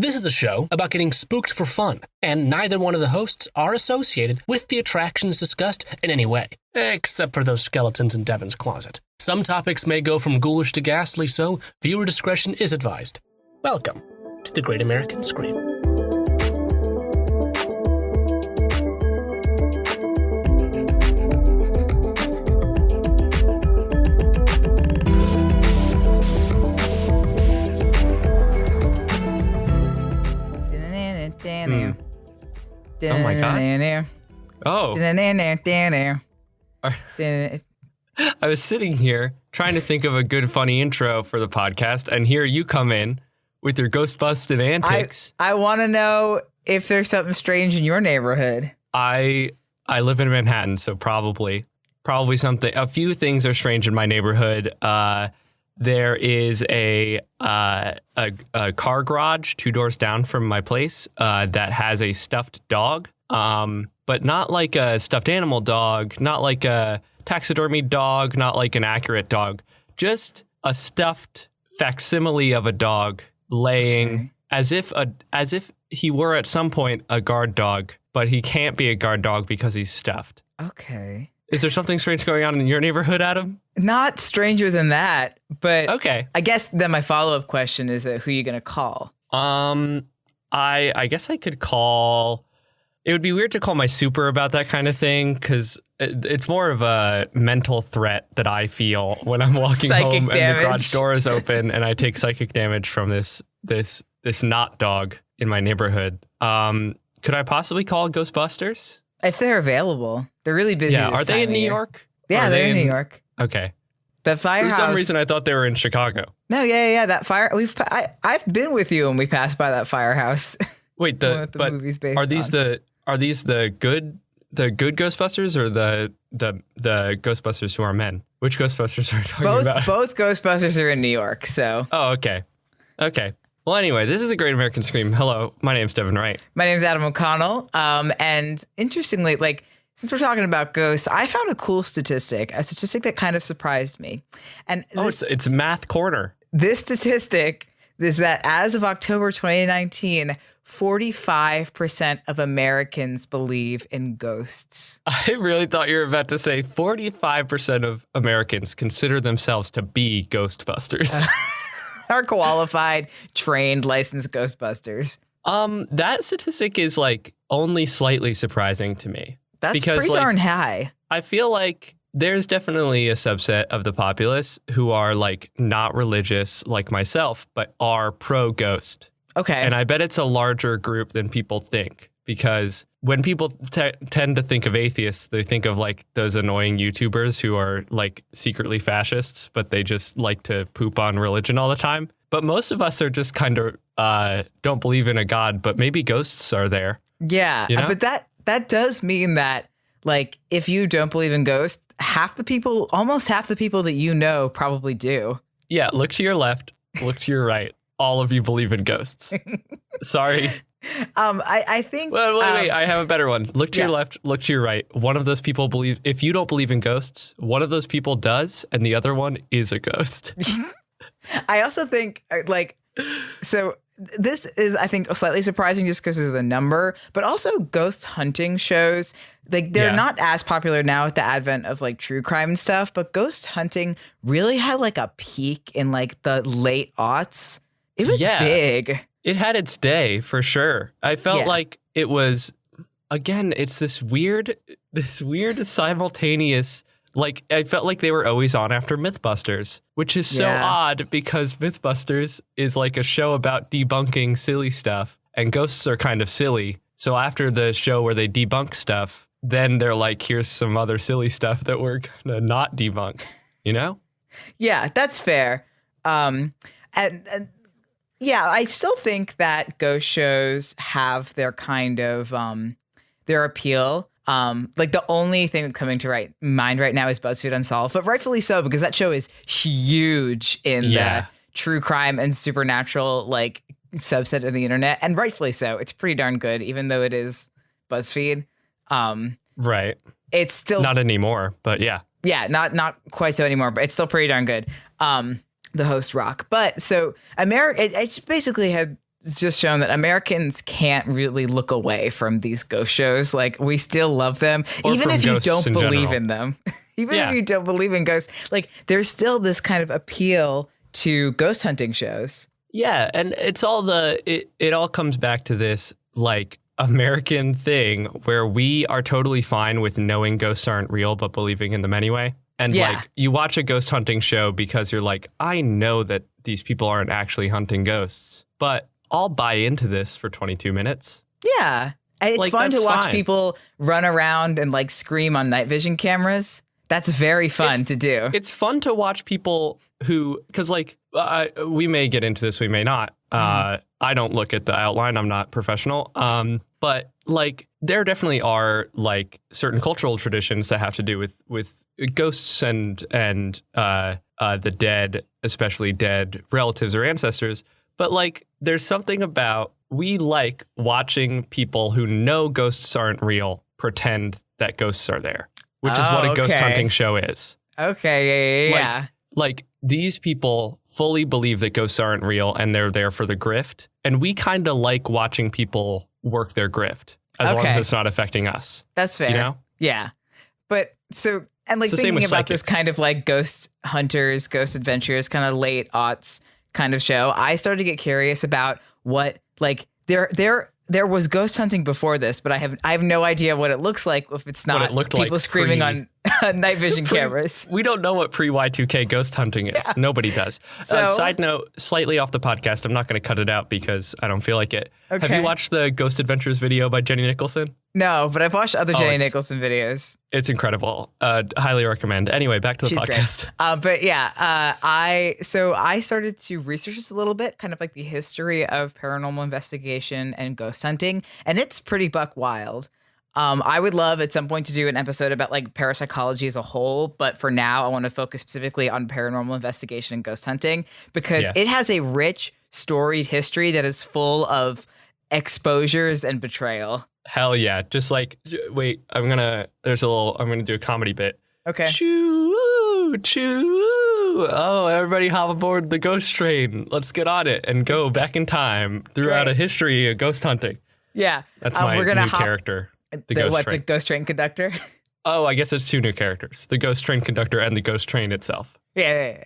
This is a show about getting spooked for fun, and neither one of the hosts are associated with the attractions discussed in any way, except for those skeletons in Devin's closet. Some topics may go from ghoulish to ghastly, so viewer discretion is advised. Welcome to the Great American Scream. Oh my god. Oh. I was sitting here trying to think of a good funny intro for the podcast, and here you come in with your Ghostbusted antics. I want to know if there's something strange in your neighborhood. I live in Manhattan, so probably something. A few things are strange in my neighborhood. There is a car garage 2 doors down from my place that has a stuffed dog, but not like a stuffed animal dog, not like a taxidermy dog, not like an accurate dog, just a stuffed facsimile of a dog laying as if he were at some point a guard dog, but he can't be a guard dog because he's stuffed. Okay. Is there something strange going on in your neighborhood, Adam? Not stranger than that, but okay. I guess then my follow-up question is that who are you going to call? I guess I could call. It would be weird to call my super about that kind of thing because it's more of a mental threat that I feel when I'm walking home and the garage door is open and I take psychic damage from this not dog in my neighborhood. Could I possibly call Ghostbusters? If they're available. They're really busy. Yeah, are they in New York? Yeah, they're in New York. Okay. The firehouse. For some reason, I thought they were in Chicago. No, yeah. That fire. I've been with you when we passed by that firehouse. Wait, but are these the good Ghostbusters or the Ghostbusters who are men? Which Ghostbusters are you talking about? Both Ghostbusters are in New York. So. Oh, okay. Well, anyway, this is a Great American Scream. Hello, my name's Devin Wright. My name's Adam O'Connell. And interestingly, since we're talking about ghosts, I found a cool statistic that kind of surprised me. And it's Math Corner. This statistic is that as of October 2019, 45% of Americans believe in ghosts. I really thought you were about to say 45% of Americans consider themselves to be Ghostbusters. Are qualified, trained, licensed Ghostbusters. That statistic is only slightly surprising to me. That's pretty darn high. I feel like there's definitely a subset of the populace who are not religious like myself, but are pro-ghost. Okay. And I bet it's a larger group than people think, because when people tend to think of atheists, they think of those annoying YouTubers who are secretly fascists, but they just like to poop on religion all the time. But most of us are just kind of don't believe in a god, but maybe ghosts are there. Yeah, you know? But that does mean that if you don't believe in ghosts, almost half the people that you know probably do. Yeah, look to your left, look to your right. All of you believe in ghosts. Sorry. I think. Wait, I have a better one. Look to your left, look to your right. One of those people if you don't believe in ghosts, one of those people does, and the other one is a ghost. I also think so this is, I think, slightly surprising just because of the number, but also ghost hunting shows. They're not as popular now with the advent of true crime and stuff, but ghost hunting really had a peak in the late aughts. It was big. It had its day for sure. I felt like it was, again, it's this weird simultaneous, I felt like they were always on after Mythbusters, which is so odd because Mythbusters is a show about debunking silly stuff and ghosts are kind of silly. So after the show where they debunk stuff, then they're here's some other silly stuff that we're going to not debunk, you know? Yeah, that's fair. And yeah, I still think that ghost shows have their kind of their appeal. The only thing that's coming to mind right now is BuzzFeed Unsolved, but rightfully so, because that show is huge in the true crime and supernatural subset of the internet, and rightfully so. It's pretty darn good, even though it is BuzzFeed. Right. It's still not anymore, but yeah. Yeah, not quite so anymore, but it's still pretty darn good. The host rock. But so America, it basically had just shown that Americans can't really look away from these ghost shows. Like, we still love them, Or even from if you ghosts don't in believe general. in them. Even Yeah. if you don't believe in ghosts, like, there's still this kind of appeal to ghost hunting shows. Yeah, and it's all it all comes back to this like American thing where we are totally fine with knowing ghosts aren't real but believing in them anyway. And Yeah. like you watch a ghost hunting show because you're like, I know that these people aren't actually hunting ghosts, but I'll buy into this for 22 minutes. Yeah. And it's Like, fun to that's watch fine. people run around and like scream on night vision cameras. That's very fun to do. It's fun to watch people who, because like we may get into this, we may not. I don't look at the outline. I'm not professional. But like there definitely are like certain cultural traditions that have to do with ghosts and the dead, especially dead relatives or ancestors. But like there's something about we like watching people who know ghosts aren't real pretend that ghosts are there, which is what a ghost okay. hunting show is. Okay. Yeah. Like these people fully believe that ghosts aren't real and they're there for the grift. And we kind of like watching people work their grift as long as it's not affecting us. That's fair. You know? Yeah. But so, and like It's the same thinking with about this psychics. kind of like ghost hunters, ghost adventures, kind of late aughts kind of show, I started to get curious about what like there was ghost hunting before this, but I have no idea what it looks like if it's not it looked people like screaming on night vision cameras. We don't know what pre-Y2K ghost hunting is. Yeah. Nobody does. So- Side note, slightly off the podcast, I'm not going to cut it out because I don't feel like it. Okay. Have you watched the Ghost Adventures video by Jenny Nicholson? No, but I've watched other Jenny it's- Nicholson videos. It's incredible. Highly recommend. Anyway, back to the She's podcast. great. But yeah, I started to research this a little bit, kind of like the history of paranormal investigation and ghost hunting, and it's pretty buck wild. I would love at some point to do an episode about like parapsychology as a whole, but for now I want to focus specifically on paranormal investigation and ghost hunting because Yes. it has a rich, storied history that is full of exposures and betrayal. Hell yeah. Just like, wait, I'm going to do a comedy bit. Okay. Choo, choo. Oh, everybody hop aboard the ghost train. Let's get on it and go back in time throughout Great. a history of ghost hunting. Yeah. That's my we're gonna new character. The ghost train. The ghost train conductor? Oh, I guess it's two new characters. The ghost train conductor and the ghost train itself. Yeah.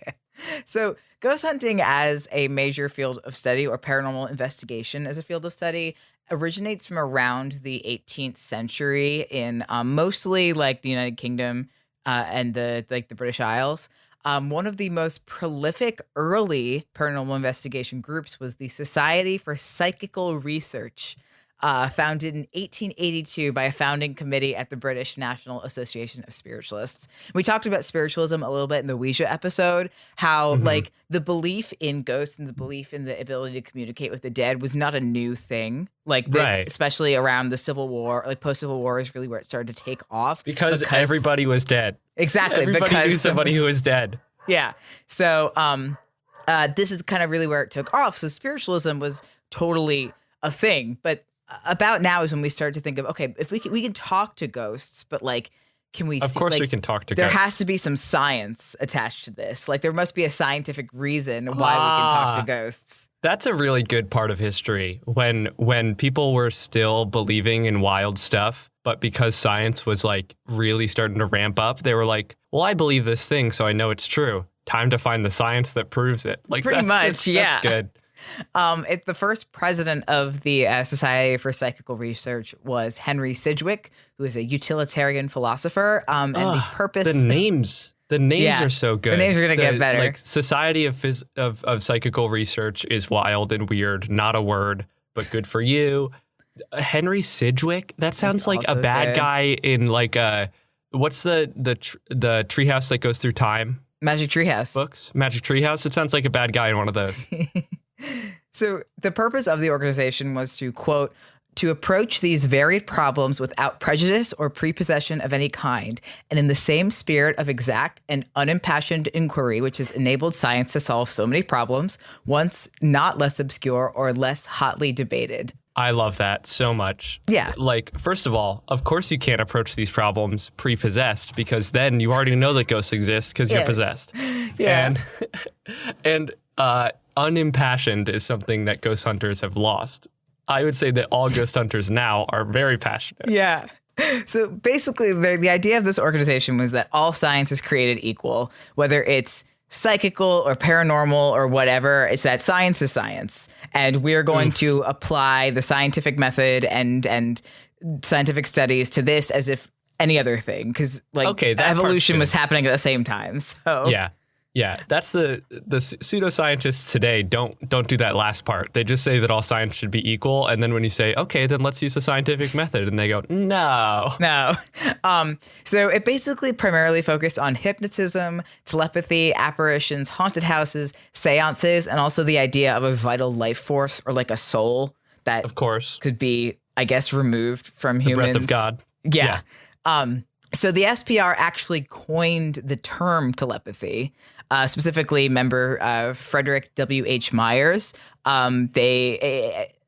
So ghost hunting as a major field of study or paranormal investigation as a field of study originates from around the 18th century in mostly like the United Kingdom and the British Isles. One of the most prolific early paranormal investigation groups was the Society for Psychical Research, founded in 1882 by a founding committee at the British National Association of Spiritualists. We talked about spiritualism a little bit in the Ouija episode, how like the belief in ghosts and the belief in the ability to communicate with the dead was not a new thing. Like this, Right. especially around the Civil War, like post-Civil War is really where it started to take off. Because everybody was dead. Exactly. Everybody because knew somebody who was dead. Yeah. So this is kind of really where it took off. So spiritualism was totally a thing, but about now is when we start to think of, okay, if we can talk to ghosts, but like, can we Of see, course like, we can talk to there ghosts. has to be some science attached to this. Like there must be a scientific reason why we can talk to ghosts. That's a really good part of history when people were still believing in wild stuff, but because science was like really starting to ramp up, they were like, well, I believe this thing, so I know it's true. Time to find the science that proves it. Like Pretty much, that's yeah. good. It's the first president of the Society for Psychical Research was Henry Sidgwick, who is a utilitarian philosopher. And the purpose, The names Yeah. are so good. The names are gonna get better. Like Society of Psychical Research is wild and weird. Not a word, but good for you. Henry Sidgwick. That sounds like a also bad good. guy in like a what's the treehouse that goes through time Magic Treehouse. books? Magic Treehouse. It sounds like a bad guy in one of those. So the purpose of the organization was to, quote, to approach these varied problems without prejudice or prepossession of any kind, and in the same spirit of exact and unimpassioned inquiry, which has enabled science to solve so many problems, once not less obscure or less hotly debated. I love that so much. Yeah. Like, first of all, of course you can't approach these problems pre-possessed because then you already know that ghosts exist because Yeah. you're possessed. Yeah. And unimpassioned is something that ghost hunters have lost. I would say that all ghost hunters now are very passionate. Yeah. So basically, the idea of this organization was that all science is created equal, whether it's psychical or paranormal or whatever. It's that science is science, and we're going to apply the scientific method and scientific studies to this as if any other thing, because evolution was happening at the same time. So yeah, that's the pseudoscientists today don't do that last part. They just say that all science should be equal, and then when you say, okay, then let's use the scientific method, and they go, no. So it basically primarily focused on hypnotism, telepathy, apparitions, haunted houses, seances, and also the idea of a vital life force or like a soul that, of course, could be, I guess, removed from humans. The breath of God. Yeah. So the SPR actually coined the term telepathy. Specifically, member Frederick W.H. Myers. I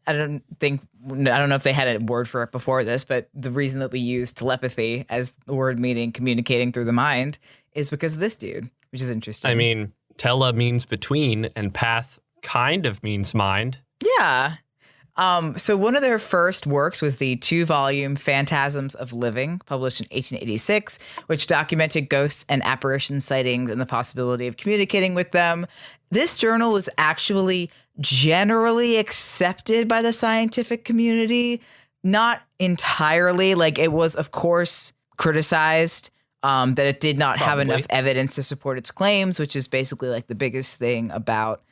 don't know if they had a word for it before this, but the reason that we use telepathy as the word meaning communicating through the mind is because of this dude, which is interesting. I mean, tele means between, and path kind of means mind. Yeah. So one of their first works was the 2-volume Phantasms of Living, published in 1886, which documented ghosts and apparition sightings and the possibility of communicating with them. This journal was actually generally accepted by the scientific community, not entirely. Like, it was, of course, criticized that it did not have enough evidence to support its claims, which is basically like the biggest thing about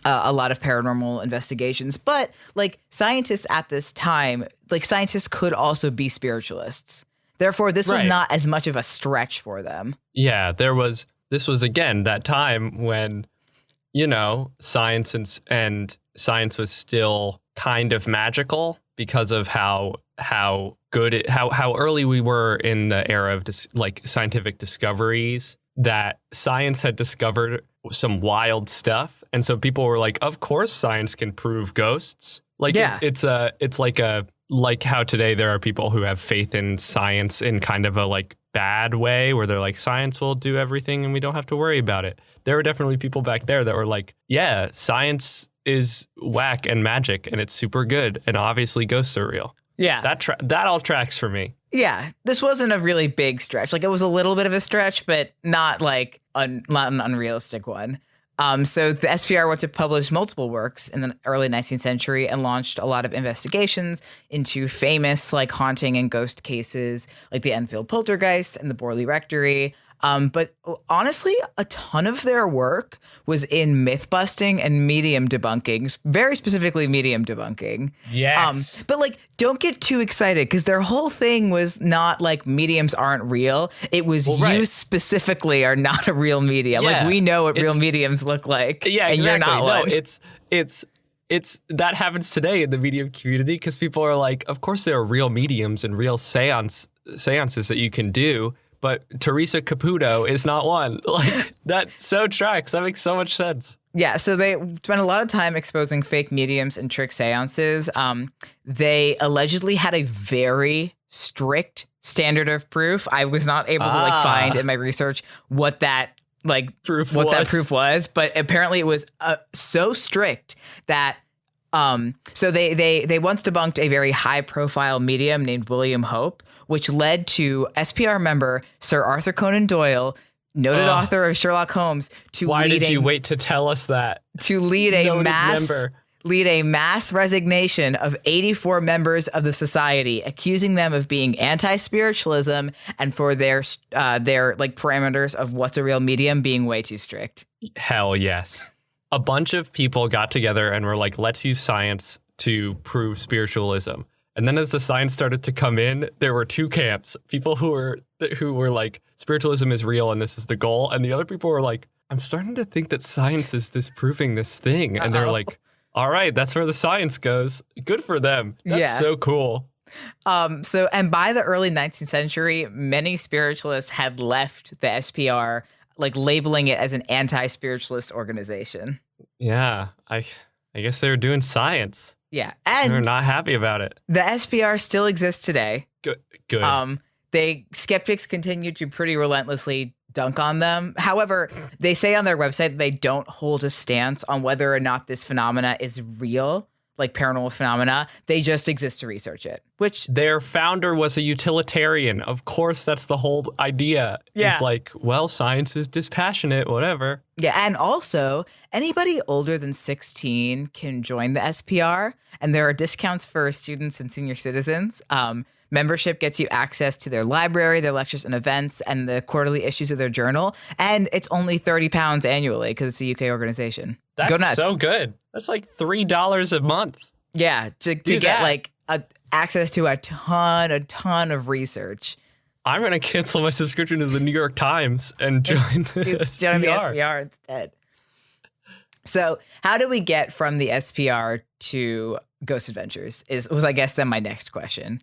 a lot of paranormal investigations. But like, scientists at this time, like, scientists could also be spiritualists. Therefore, this was not as much of a stretch for them. Yeah, this was again that time when, science and science was still kind of magical because of how early we were in the era of scientific discoveries, that science had discovered some wild stuff. And so people were like, of course science can prove ghosts. It's like how today there are people who have faith in science in kind of a like bad way, where they're like, science will do everything and we don't have to worry about it. There were definitely people back there that were like, yeah, science is whack and magic and it's super good, and obviously ghosts are real. Yeah. That all tracks for me. Yeah, this wasn't a really big stretch. Like, it was a little bit of a stretch, but not like not an unrealistic one. So the SPR went to publish multiple works in the early 19th century and launched a lot of investigations into famous like haunting and ghost cases, like the Enfield Poltergeist and the Borley Rectory. But honestly, a ton of their work was in myth busting and medium debunking, very specifically medium debunking. Yes. But like, don't get too excited, because their whole thing was not like mediums aren't real. It was you specifically are not a real medium. Yeah. Like, we know what real mediums look like. Yeah, and exactly. You're not one. It's that happens today in the medium community, because people are like, of course there are real mediums and real seances that you can do. But Teresa Caputo is not one. Like, that so tracks. That makes so much sense. Yeah, so they spent a lot of time exposing fake mediums and trick seances. They allegedly had a very strict standard of proof. I was not able to find in my research what that proof was, but apparently it was so strict that so they once debunked a very high profile medium named William Hope, which led to SPR member Sir Arthur Conan Doyle, noted author of Sherlock Holmes, to why did you wait to tell us that? To lead a mass resignation of 84 members of the society, accusing them of being anti-spiritualism and for their like parameters of what's a real medium being way too strict. Hell yes. A bunch of people got together and were like, let's use science to prove spiritualism. And then as the science started to come in, there were two camps. People who were like, spiritualism is real and this is the goal. And the other people were like, I'm starting to think that science is disproving this thing. And they're like, all right, that's where the science goes. Good for them. That's so cool. And by the early 19th century, many spiritualists had left the SPR, like labeling it as an anti-spiritualist organization. Yeah, I guess they were doing science. Yeah, and they're not happy about it. The SPR still exists today. Good. Skeptics continue to pretty relentlessly dunk on them. However, they say on their website that they don't hold a stance on whether or not this phenomena is real, like paranormal phenomena. They just exist to research it, which their founder was a utilitarian. Of course, that's the whole idea. Yeah. It's like, well, science is dispassionate, whatever. Yeah, and also anybody older than 16 can join the SPR, and there are discounts for students and senior citizens. Membership gets you access to their library, their lectures and events, and the quarterly issues of their journal. And it's only £30 annually because it's a UK organization. That's Go nuts. so good. That's like $3 a month. Yeah, to get like access to a ton of research. I'm going to cancel my subscription to the New York Times and join the SPR. Join the SPR instead. So how do we get from the SPR to Ghost Adventures was I guess then my next question.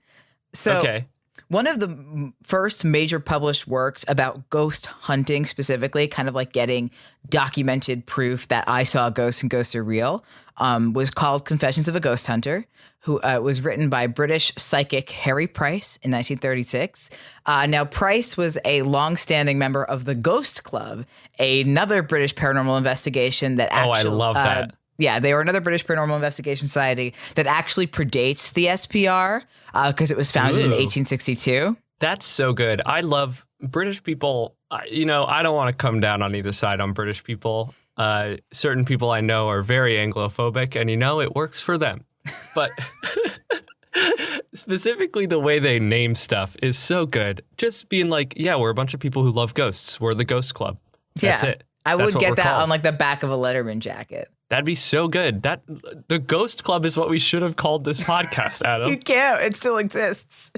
So okay. One of the first major published works about ghost hunting specifically, kind of like getting documented proof that I saw ghosts and ghosts are real, was called Confessions of a Ghost Hunter, who was written by British psychic Harry Price in 1936. Now, Price was a longstanding member of the Ghost Club, another British paranormal investigation that actually... I love that. Yeah, they were another British Paranormal Investigation Society that actually predates the SPR because it was founded in 1862. That's so good. I love British people. I don't want to come down on either side on British people. Certain people I know are very Anglophobic, and it works for them. But specifically the way they name stuff is so good. Just being like, yeah, we're a bunch of people who love ghosts. We're the Ghost Club. That's it. I would get that called on like the back of a Letterman jacket. That'd be so good. The Ghost Club is what we should have called this podcast, Adam. You can't. It still exists.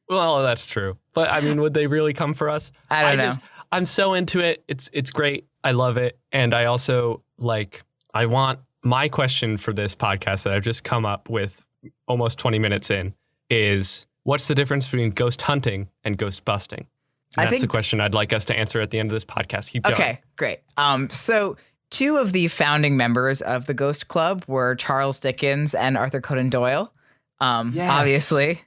Well, that's true. But I mean, would they really come for us? I don't know. I'm so into it. It's great. I love it. And I also I want my question for this podcast that I've just come up with almost 20 minutes in is what's the difference between ghost hunting and ghost busting? And that's the question I'd like us to answer at the end of this podcast. Keep going. Okay, great. So two of the founding members of the Ghost Club were Charles Dickens and Arthur Conan Doyle, obviously.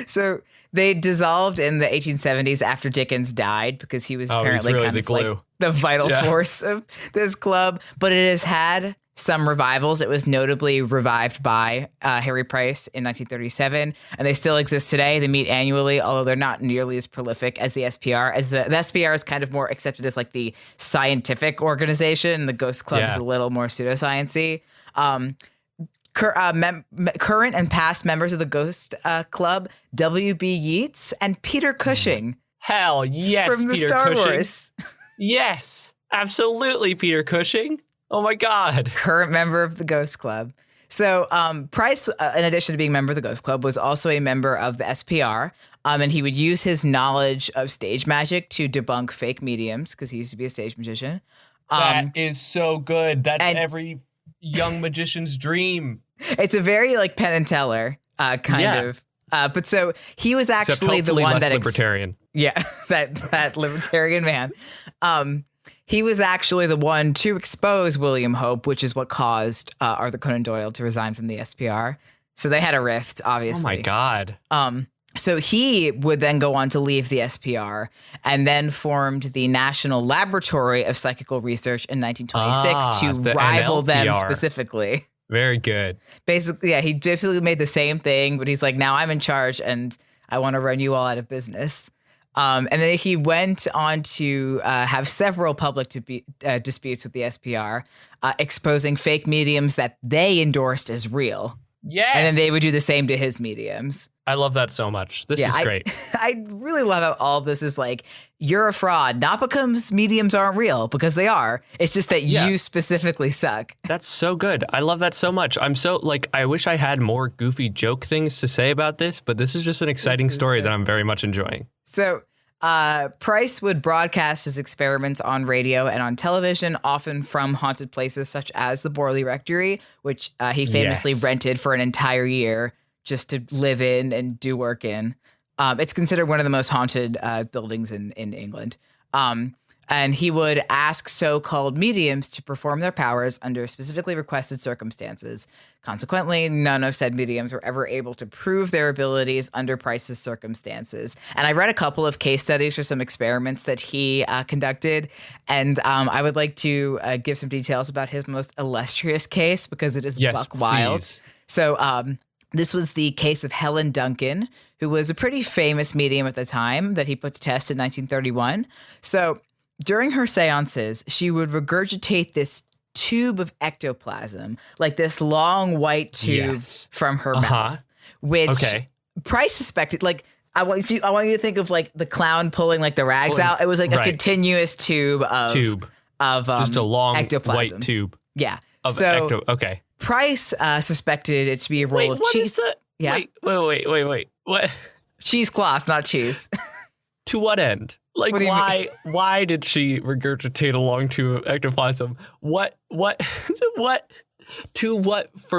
So they dissolved in the 1870s after Dickens died because he was apparently really kind the of glue. like the vital force of this club. But it has had some revivals. It was notably revived by Harry Price in 1937, and they still exist today. They meet annually, although they're not nearly as prolific as the SPR. As the SPR is kind of more accepted as like the scientific organization. The Ghost Club is a little more pseudoscience-y. Current and past members of the Ghost Club, W.B. Yeats and Peter Cushing. Hell yes, from the Peter Star Cushing. Wars. Yes, absolutely, Peter Cushing. Oh my God. Current member of the Ghost Club. So Price, in addition to being a member of the Ghost Club, was also a member of the SPR. And he would use his knowledge of stage magic to debunk fake mediums because he used to be a stage magician. That is so good. That's every young magician's dream. It's a very like Penn and Teller kind of. But so he was actually the one that libertarian. that libertarian man. He was actually the one to expose William Hope, which is what caused Arthur Conan Doyle to resign from the SPR. So they had a rift, obviously. Oh my God. So he would then go on to leave the SPR and then formed the National Laboratory of Psychical Research in 1926 to rival them specifically. Very good. Basically, he basically made the same thing, but he's like, now I'm in charge and I want to run you all out of business. And then he went on to have several public disputes with the SPR, exposing fake mediums that they endorsed as real. Yes. And then they would do the same to his mediums. I love that so much. This is great. I really love how all this is like, you're a fraud, not because mediums aren't real, because they are. It's just that you specifically suck. That's so good. I love that so much. I'm so I wish I had more goofy joke things to say about this, but this is just an exciting story that I'm very much enjoying. So Price would broadcast his experiments on radio and on television, often from haunted places such as the Borley Rectory, which he famously rented for an entire year just to live in and do work in. It's considered one of the most haunted buildings in England. And he would ask so-called mediums to perform their powers under specifically requested circumstances. Consequently, none of said mediums were ever able to prove their abilities under Price's circumstances. And I read a couple of case studies for some experiments that he conducted. And I would like to give some details about his most illustrious case because it is buck wild. Please. So this was the case of Helen Duncan, who was a pretty famous medium at the time that he put to test in 1931. So during her seances, she would regurgitate this tube of ectoplasm, like this long white tube from her mouth, which Price suspected. Like I want you to think of like the clown pulling like the rags out. It was like a continuous tube of just a long ectoplasm. white tube. Yeah. So Price suspected it to be a roll of cheese. Yeah. Wait. What? Cheesecloth, not cheese. To what end? Like, why did she regurgitate a long tube of ectoplasm? For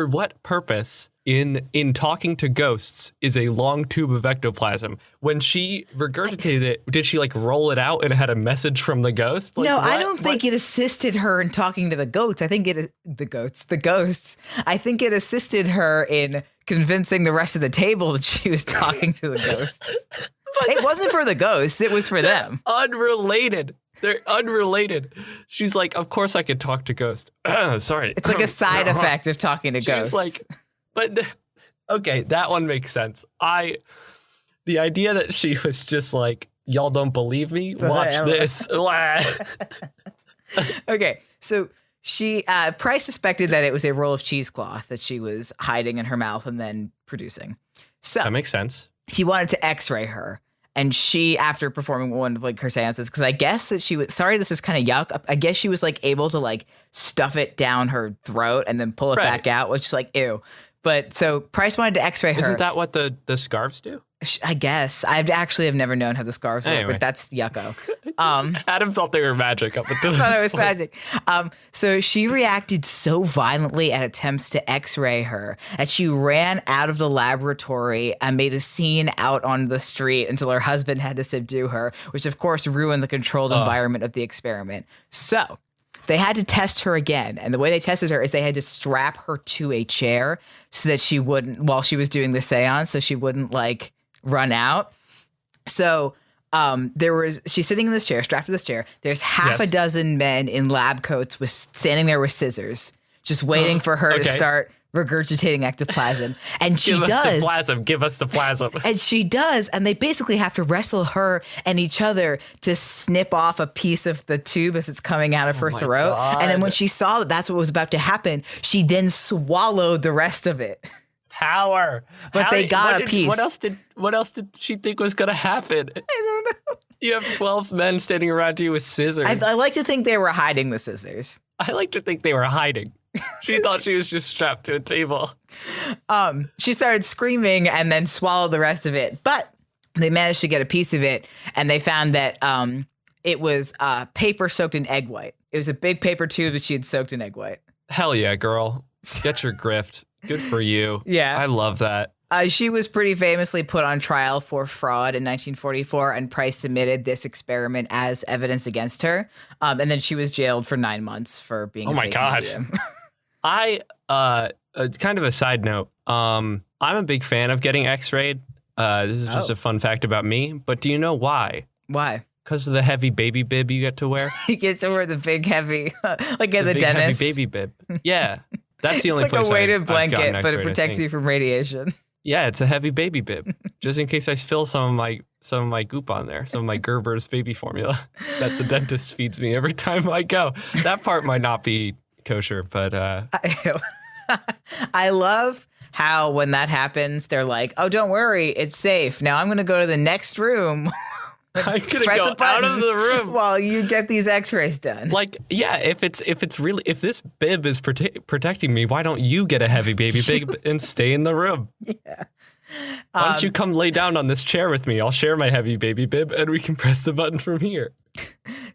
what purpose in talking to ghosts is a long tube of ectoplasm? When she regurgitated it, did she like roll it out and it had a message from the ghost? Like, no, I don't think it assisted her in talking to the goats. I think the ghosts. I think it assisted her in convincing the rest of the table that she was talking to the ghosts. It wasn't for the ghosts. It was for them. Unrelated. They're unrelated. She's like, of course I could talk to ghosts. Sorry. It's like a side effect of talking to ghosts. She's like, okay, that one makes sense. The idea that she was just like, y'all don't believe me? Watch this. Okay, so Price suspected that it was a roll of cheesecloth that she was hiding in her mouth and then producing. So that makes sense. He wanted to x-ray her. And she, after performing one of like her seances, because I guess that she was, sorry, this is kind of yuck. I guess she was like able to like stuff it down her throat and then pull it back out, which is like, ew. But so Price wanted to x-ray her. Isn't that what the scarves do? I guess. I actually have never known how the scarves work, but that's yucko. Adam thought they were magic up until this thought it was magic. So she reacted so violently at attempts to x-ray her that she ran out of the laboratory and made a scene out on the street until her husband had to subdue her, which of course ruined the controlled environment of the experiment. So they had to test her again. And the way they tested her is they had to strap her to a chair so that she wouldn't, while she was doing the seance, so she wouldn't like run out. So she's sitting in this chair, strapped to this chair. There's half a dozen men in lab coats standing there with scissors, just waiting for her to start regurgitating ectoplasm. And she does. Give us the plasm. And she does. And they basically have to wrestle her and each other to snip off a piece of the tube as it's coming out of her throat. God. And then when she saw that that's what was about to happen, she then swallowed the rest of it. Power. But they got a piece. What else did she think was going to happen? I don't know. You have 12 men standing around you with scissors. I like to think they were hiding the scissors. I like to think they were hiding. She thought she was just strapped to a table. She started screaming and then swallowed the rest of it. But they managed to get a piece of it, and they found that it was paper soaked in egg white. It was a big paper tube that she had soaked in egg white. Hell yeah, girl. Get your grift. Good for you. Yeah. I love that. She was pretty famously put on trial for fraud in 1944, and Price submitted this experiment as evidence against her. And then she was jailed for 9 months for being a fake medium. I kind of a side note. I'm a big fan of getting x-rayed. This is just a fun fact about me. But do you know why? Why? Because of the heavy baby bib you get to wear. You get to wear the big heavy, like at the dentist. Heavy baby bib. Yeah. That's the only place. It's like a weighted blanket, but it protects you from radiation. Yeah, it's a heavy baby bib, just in case I spill some of my goop on there, some of my Gerber's baby formula that the dentist feeds me every time I go. That part might not be kosher, but I love how when that happens, they're like, "Oh, don't worry, it's safe. Now I'm going to go to the next room." I'm gonna go out of the room while you get these X-rays done. Like, yeah, if this bib is protecting me, why don't you get a heavy baby bib and stay in the room? Yeah. Why don't you come lay down on this chair with me? I'll share my heavy baby bib and we can press the button from here.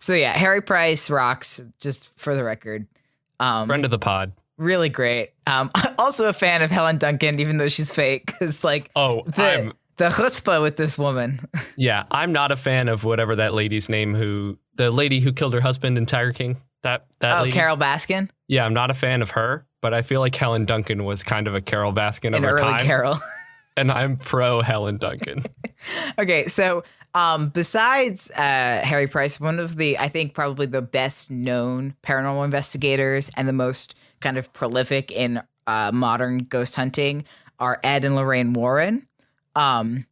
So yeah, Harry Price rocks. Just for the record, friend of the pod. Really great. Also a fan of Helen Duncan, even though she's fake, because like the The chutzpah with this woman. Yeah, I'm not a fan of whatever that lady's name the lady who killed her husband in Tiger King. That lady. Carol Baskin? Yeah, I'm not a fan of her, but I feel like Helen Duncan was kind of a Carol Baskin An of her early time. Carol. And I'm pro Helen Duncan. Okay, so besides Harry Price, one of the, I think probably the best known paranormal investigators and the most kind of prolific in modern ghost hunting are Ed and Lorraine Warren. The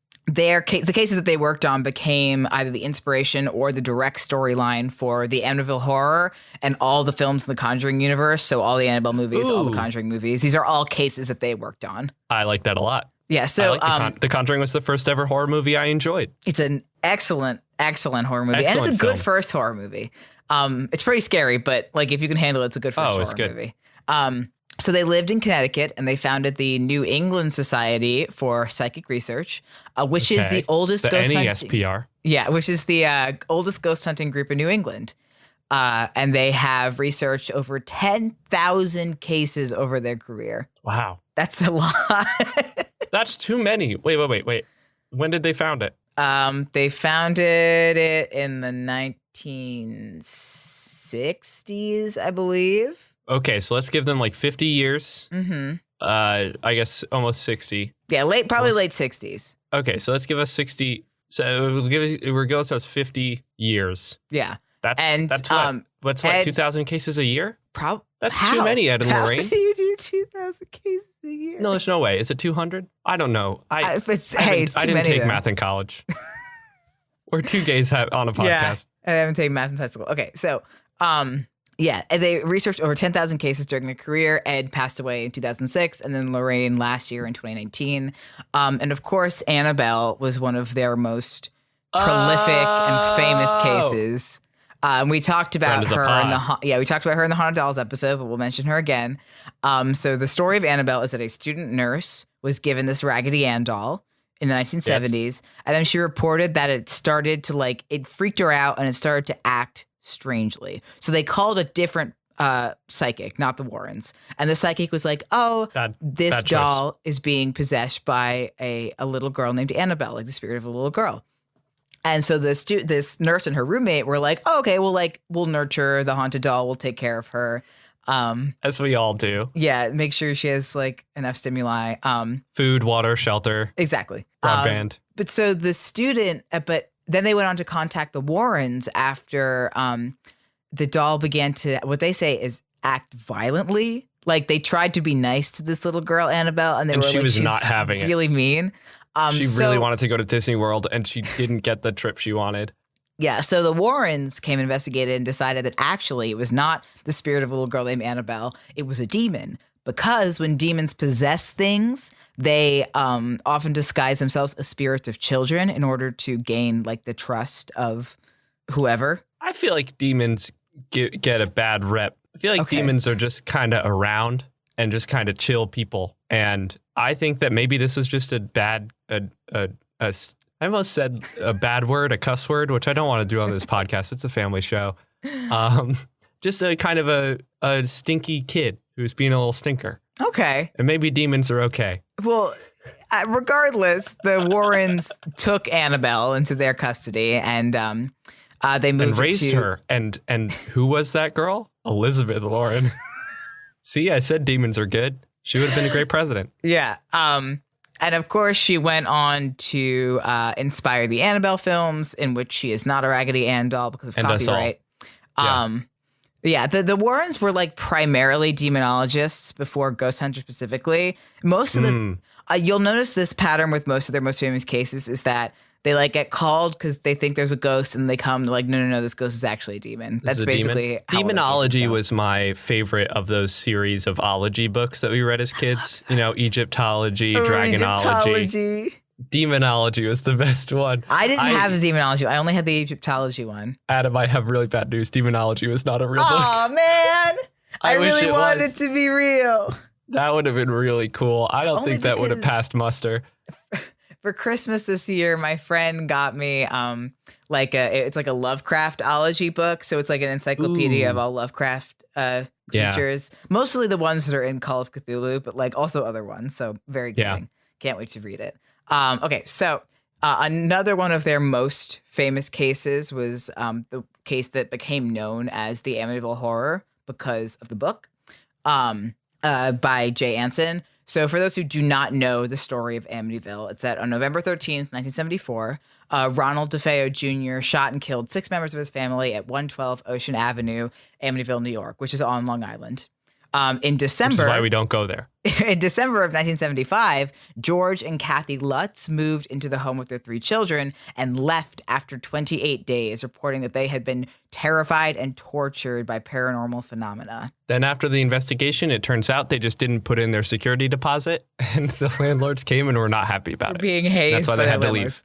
cases that they worked on became either the inspiration or the direct storyline for the Amityville Horror and all the films in the Conjuring universe. So all the Annabelle movies, all the Conjuring movies. These are all cases that they worked on. I like that a lot. Yeah, so The Conjuring was the first ever horror movie I enjoyed. It's an excellent horror movie. Excellent and it's a good film. first horror movie. It's pretty scary, but like if you can handle it, it's a good first horror movie. So they lived in Connecticut and they founded the New England Society for Psychic Research, which is the oldest ghost NESPR. hunting. Yeah, which is the oldest ghost hunting group in New England. And they have researched over 10,000 cases over their career. Wow. That's a lot. That's too many. Wait. When did they found it? They founded it in the 1960s, I believe. Okay, so let's give them like 50 years. Mm-hmm. I guess almost 60. Yeah, late 60s. Okay, so let's give us 60. So we're going to 50 years. Yeah. That's what? What's like 2,000 cases a year? That's too many, Ed and Lorraine. How do you do 2,000 cases a year? No, there's no way. Is it 200? I don't know. I didn't take math in college. We're two gays on a podcast. Yeah, I haven't taken math in high school. Okay, so yeah, they researched over 10,000 cases during their career. Ed passed away in 2006, and then Lorraine last year in 2019. And of course, Annabelle was one of their most prolific and famous cases. We talked about her in we talked about her in the Haunted Dolls episode, but we'll mention her again. So the story of Annabelle is that a student nurse was given this Raggedy Ann doll in the 1970s, and then she reported that it started to it freaked her out and it started to act strangely. So they called a different psychic, not the Warrens, and the psychic was like, this doll is being possessed by a little girl named Annabelle, like the spirit of a little girl. And so this nurse and her roommate were like, oh, okay, well, we'll nurture the haunted doll. We'll take care of her. As we all do. Yeah, make sure she has enough stimuli. Food, water, shelter. Exactly. Broadband. But so the student, but then they went on to contact the Warrens after the doll began to, what they say is act violently. Like they tried to be nice to this little girl, Annabelle, and she was not having it. Really mean. She really wanted to go to Disney World, and she didn't get the trip she wanted. Yeah, so the Warrens came and investigated and decided that actually it was not the spirit of a little girl named Annabelle. It was a demon. Because when demons possess things, they often disguise themselves as spirits of children in order to gain the trust of whoever. I feel like demons get a bad rep. I feel like demons are just kind of around and just kind of chill people. And I think that maybe this is just a bad, I almost said a bad word, a cuss word, which I don't want to do on this podcast. It's a family show. Just a kind of a stinky kid who's being a little stinker. Okay. And maybe demons are okay. Well, regardless, the Warrens took Annabelle into their custody and they moved and raised her. And who was that girl? Elizabeth Warren. See, I said demons are good. She would have been a great president. Yeah. And of course, she went on to inspire the Annabelle films, in which she is not a Raggedy Ann doll because of copyright. Yeah, the Warrens were primarily demonologists before ghost hunters specifically. Most of the you'll notice this pattern with most of their most famous cases is that they get called because they think there's a ghost and they come no, this ghost is actually a demon. That's basically how Demonology was my favorite of those series of ology books that we read as kids. Egyptology, dragonology. Demonology was the best one. I didn't have demonology. I only had the Egyptology one. Adam, I have really bad news. Demonology was not a real book. Oh, man. I really wanted it to be real. That would have been really cool. I don't think that would have passed muster. For Christmas this year, my friend got me it's a Lovecraftology book. So it's an encyclopedia of all Lovecraft creatures. Mostly the ones that are in Call of Cthulhu, but also other ones. So very exciting. Can't wait to read it. Okay, so another one of their most famous cases was the case that became known as the Amityville Horror because of the book by Jay Anson. So for those who do not know the story of Amityville, it's that on November 13th, 1974, Ronald DeFeo Jr. shot and killed 6 members of his family at 112 Ocean Avenue, Amityville, New York, which is on Long Island. In December, Which is why we don't go there. In December of 1975, George and Kathy Lutz moved into the home with their 3 children and left after 28 days, reporting that they had been terrified and tortured by paranormal phenomena. Then after the investigation, it turns out they just didn't put in their security deposit, and the landlords came and were not happy about it. Being hazed. That's why they had to leave.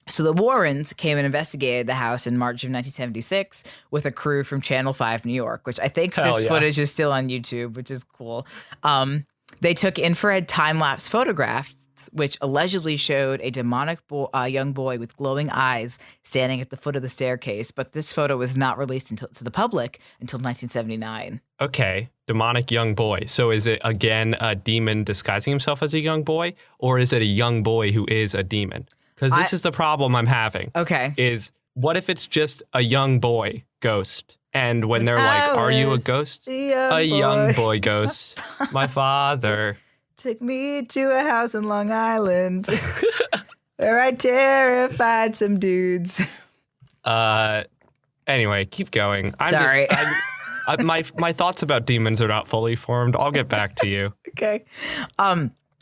So the Warrens came and investigated the house in March of 1976 with a crew from Channel 5 New York, which I think this footage is still on YouTube, which is cool. They took infrared time-lapse photographs, which allegedly showed a demonic young boy with glowing eyes standing at the foot of the staircase. But this photo was not released to the public until 1979. Okay, demonic young boy. So is it, again, a demon disguising himself as a young boy? Or is it a young boy who is a demon? Because this is the problem I'm having. Okay. Is what if it's just a young boy ghost? And when they're like, are you a ghost? A young boy ghost. My father took me to a house in Long Island where I terrified some dudes. Anyway, keep going. Sorry. My thoughts about demons are not fully formed. I'll get back to you. Okay.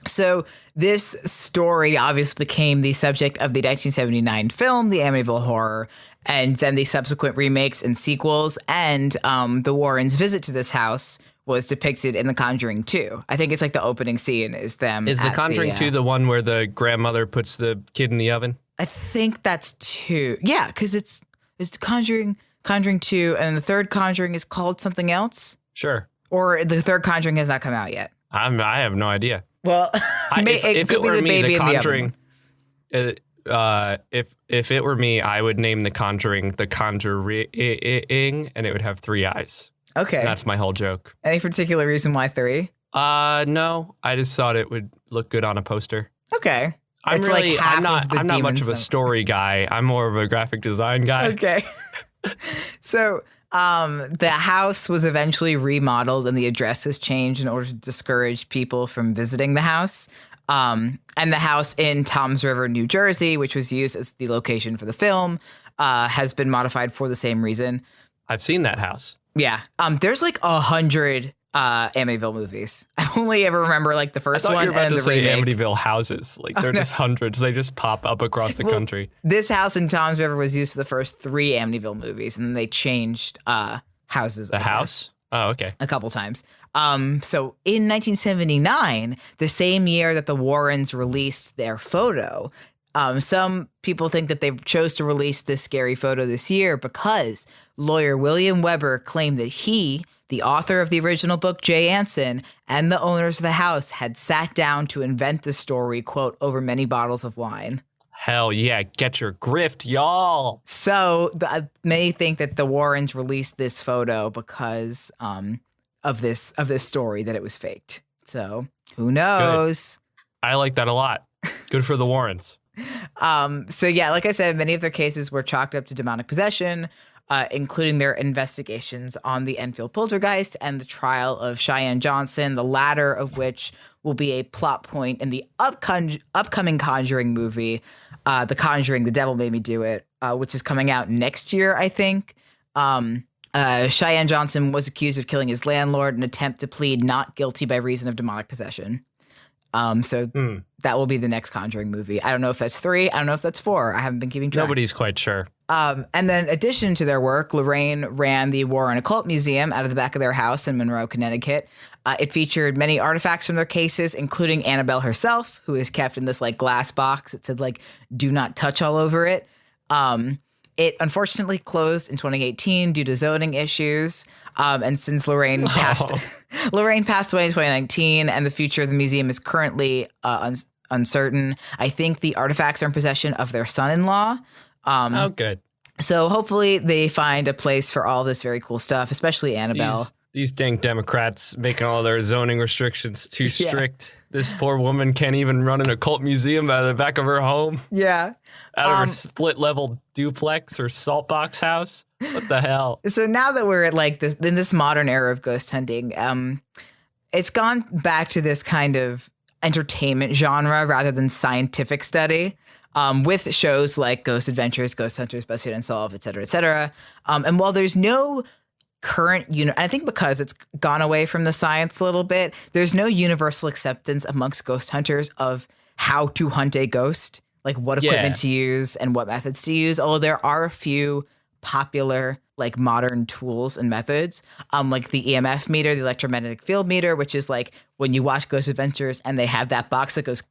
So this story obviously became the subject of the 1979 film, The Amityville Horror, and then the subsequent remakes and sequels. And the Warrens' visit to this house was depicted in The Conjuring 2. I think it's like the opening scene is them. Is The Conjuring 2 the one where the grandmother puts the kid in the oven? I think that's 2. Yeah, because it's The Conjuring 2, and the third Conjuring is called something else. Sure. Or the third Conjuring has not come out yet. I have no idea. Well, if it were me, The Conjuring. If it were me, I would name The Conjuring The Conjuring, and it would have 3 eyes. Okay, and that's my whole joke. Any particular reason why 3? No, I just thought it would look good on a poster. Okay, I'm not much of a story guy. I'm more of a graphic design guy. Okay, so. The house was eventually remodeled and the address was changed in order to discourage people from visiting the house. And the house in Toms River, New Jersey, which was used as the location for the film, has been modified for the same reason. I've seen that house. Yeah. There's like 100 Amityville movies. I only ever remember like the first one. I thought you were about to say remake. Amityville houses. Like they're just hundreds. They just pop up across the country. This house in Toms River was used for the first 3 Amityville movies, and then they changed houses. The house? Oh, okay. A couple times. So in 1979, the same year that the Warrens released their photo, some people think that they chose to release this scary photo this year because lawyer William Weber claimed that he, the author of the original book, Jay Anson, and the owners of the house had sat down to invent the story, quote, over many bottles of wine. Hell yeah, get your grift, y'all. So many think that the Warrens released this photo because of this story, that it was faked. So who knows? Good. I like that a lot. Good for the Warrens. So yeah, like I said, many of their cases were chalked up to demonic possession, including their investigations on the Enfield poltergeist and the trial of Cheyenne Johnson, the latter of which will be a plot point in the upcoming Conjuring movie, The Conjuring, The Devil Made Me Do It, which is coming out next year, I think. Cheyenne Johnson was accused of killing his landlord in an attempt to plead not guilty by reason of demonic possession. That will be the next Conjuring movie. I don't know if that's 3. I don't know if that's 4. I haven't been keeping track. Nobody's quite sure. And then in addition to their work, Lorraine ran the Warren Occult Museum out of the back of their house in Monroe, Connecticut. It featured many artifacts from their cases, including Annabelle herself, who is kept in this like glass box. It said like, do not touch all over it. It unfortunately closed in 2018 due to zoning issues. And since Lorraine passed away in 2019, and the future of the museum is currently uncertain, I think the artifacts are in possession of their son-in-law. Oh, good. So hopefully they find a place for all this very cool stuff, especially Annabelle. These dang Democrats making all their zoning restrictions too strict. This poor woman can't even run an occult museum out of the back of her home. Yeah. Out of her split-level duplex or salt box house. What the hell? So now that we're at like this in this modern era of ghost hunting, it's gone back to this kind of entertainment genre rather than scientific study. With shows like Ghost Adventures, Ghost Hunters, BuzzFeed Unsolved, et cetera, et cetera. And while there's no current, I think because it's gone away from the science a little bit, there's no universal acceptance amongst ghost hunters of how to hunt a ghost, like what equipment to use and what methods to use. Although there are a few popular like modern tools and methods, like the EMF meter, the electromagnetic field meter, which is like when you watch Ghost Adventures and they have that box that goes.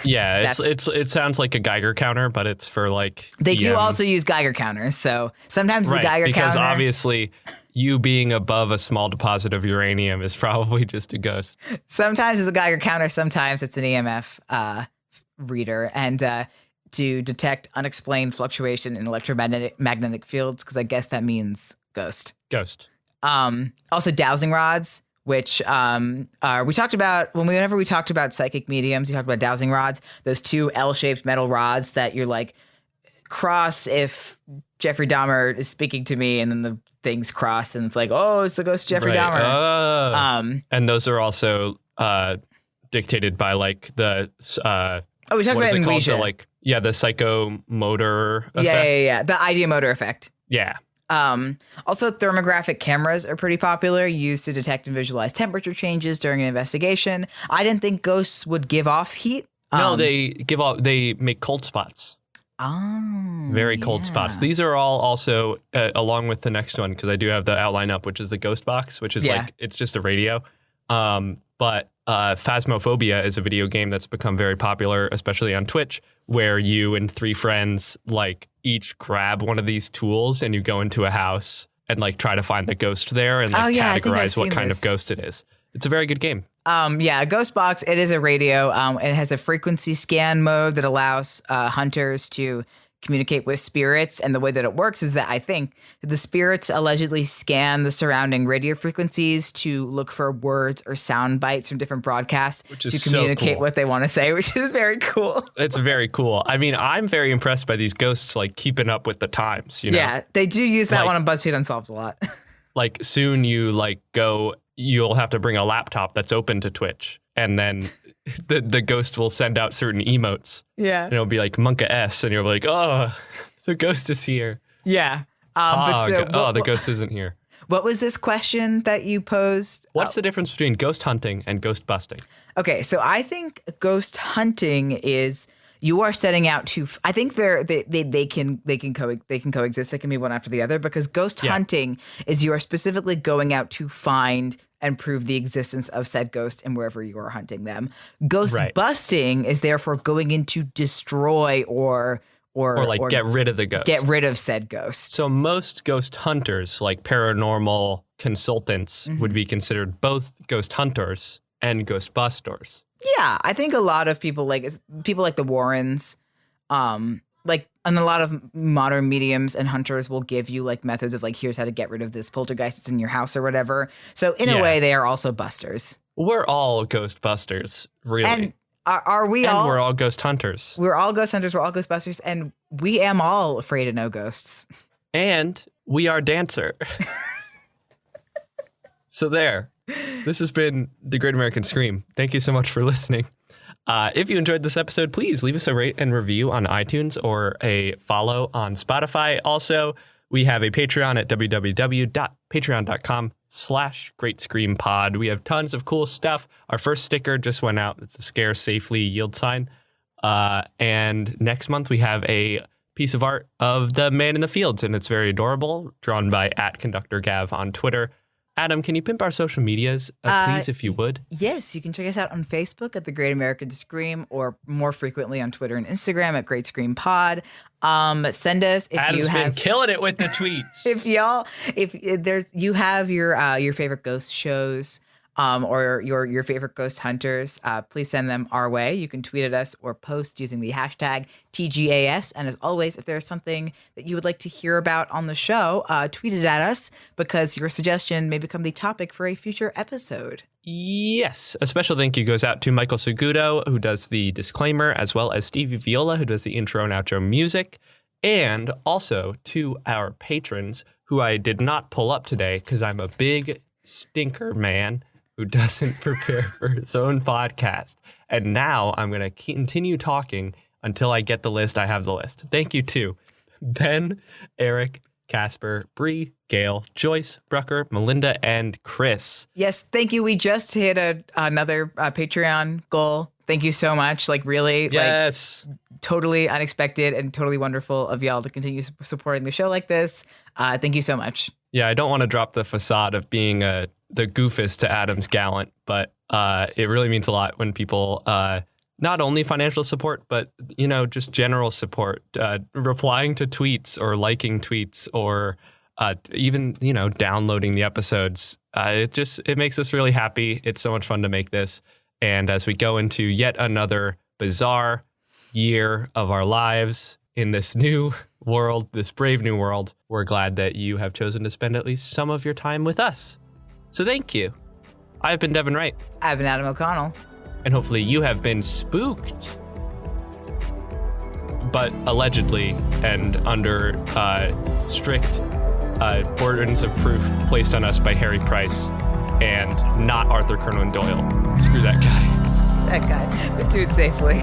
Yeah, it sounds like a Geiger counter, but it's for like they do also use Geiger counters. So sometimes the Geiger counter, because obviously you being above a small deposit of uranium is probably just a ghost. Sometimes it's a Geiger counter, sometimes it's an EMF reader, and to detect unexplained fluctuation in electromagnetic fields, because I guess that means ghost. Ghost. Also dowsing rods, which we talked about whenever we talked about psychic mediums, we talked about dowsing rods, those two L-shaped metal rods that you're like cross if Jeffrey Dahmer is speaking to me, and then the things cross and it's like, oh, it's the ghost of Jeffrey Dahmer. And those are also dictated by like the we talked about amnesia. The psychomotor effect. Yeah. The ideomotor effect. Yeah. Also, thermographic cameras are pretty popular, used to detect and visualize temperature changes during an investigation. I didn't think ghosts would give off heat. No, they make cold spots. Oh, very cold spots. These are all also along with the next one, because I do have the outline up, which is the ghost box, which is like it's just a radio. But Phasmophobia is a video game that's become very popular, especially on Twitch, where you and 3 friends like each grab one of these tools and you go into a house and like try to find the ghost there and like categorize what kind of ghost it is. It's a very good game. Ghost box, it is a radio. It has a frequency scan mode that allows hunters to communicate with spirits. And the way that it works is that I think that the spirits allegedly scan the surrounding radio frequencies to look for words or sound bites from different broadcasts to communicate what they want to say, which is very cool. It's very cool. I mean, I'm very impressed by these ghosts, like keeping up with the times, you know? Yeah, they do use that one on BuzzFeed Unsolved a lot. Like soon you'll have to bring a laptop that's open to Twitch, and then the ghost will send out certain emotes. Yeah. And it'll be like Monka S, and you're like, oh, the ghost is here. Yeah. The ghost isn't here. What was this question that you posed? What's the difference between ghost hunting and ghost busting? Okay, so I think ghost hunting is you are setting out to. I think they can coexist. They can be one after the other, because ghost hunting is you are specifically going out to find and prove the existence of said ghost and wherever you are hunting them. Ghost busting is therefore going in to destroy or get rid of the ghost. Get rid of said ghost. So most ghost hunters, like paranormal consultants, would be considered both ghost hunters and ghost busters. Yeah, I think a lot of people like the Warrens, and a lot of modern mediums and hunters will give you like methods of like, here's how to get rid of this poltergeist that's in your house or whatever. So in a way, they are also busters. We're all ghost busters, really. And are we all? We're all ghost hunters. We're all ghost hunters. We're all ghost busters, and we am all afraid of no ghosts. And we are dancer. So there. This has been The Great American Scream. Thank you so much for listening. If you enjoyed this episode, please leave us a rate and review on iTunes or a follow on Spotify. Also, we have a Patreon at www.patreon.com/greatscreampod. We have tons of cool stuff. Our first sticker just went out. It's a Scare Safely yield sign. And next month we have a piece of art of the man in the fields, and it's very adorable, drawn by @ConductorGav on Twitter. Adam, can you pimp our social medias, please, if you would? Yes, you can check us out on Facebook at The Great American Scream, or more frequently on Twitter and Instagram at Great Scream Pod. Send us if Adam's you have been killing it with the tweets. if you have your favorite ghost shows. or your favorite ghost hunters, please send them our way. You can tweet at us or post using the hashtag TGAS. And as always, if there's something that you would like to hear about on the show, tweet it at us, because your suggestion may become the topic for a future episode. Yes. A special thank you goes out to Michael Segudo, who does the disclaimer, as well as Stevie Viola, who does the intro and outro music, and also to our patrons, who I did not pull up today because I'm a big stinker man who doesn't prepare for his own podcast. And now I'm going to continue talking until I get the list. I have the list. Thank you to Ben, Eric, Casper, Bree, Gail, Joyce, Brucker, Melinda, and Chris. Yes, thank you. We just hit another Patreon goal. Thank you so much. Like, really, yes. Totally unexpected and totally wonderful of y'all to continue supporting the show like this. Thank you so much. Yeah, I don't want to drop the facade of being the goofus to Adam's gallant, but it really means a lot when people not only financial support, but, just general support, replying to tweets or liking tweets or even, downloading the episodes. It makes us really happy. It's so much fun to make this. And as we go into yet another bizarre year of our lives in this new world, this brave new world, we're glad that you have chosen to spend at least some of your time with us. So thank you. I've been Devin Wright. I've been Adam O'Connell. And hopefully you have been spooked, but allegedly and under strict burdens of proof placed on us by Harry Price and not Arthur Conan Doyle. Screw that guy. That guy. But do it safely.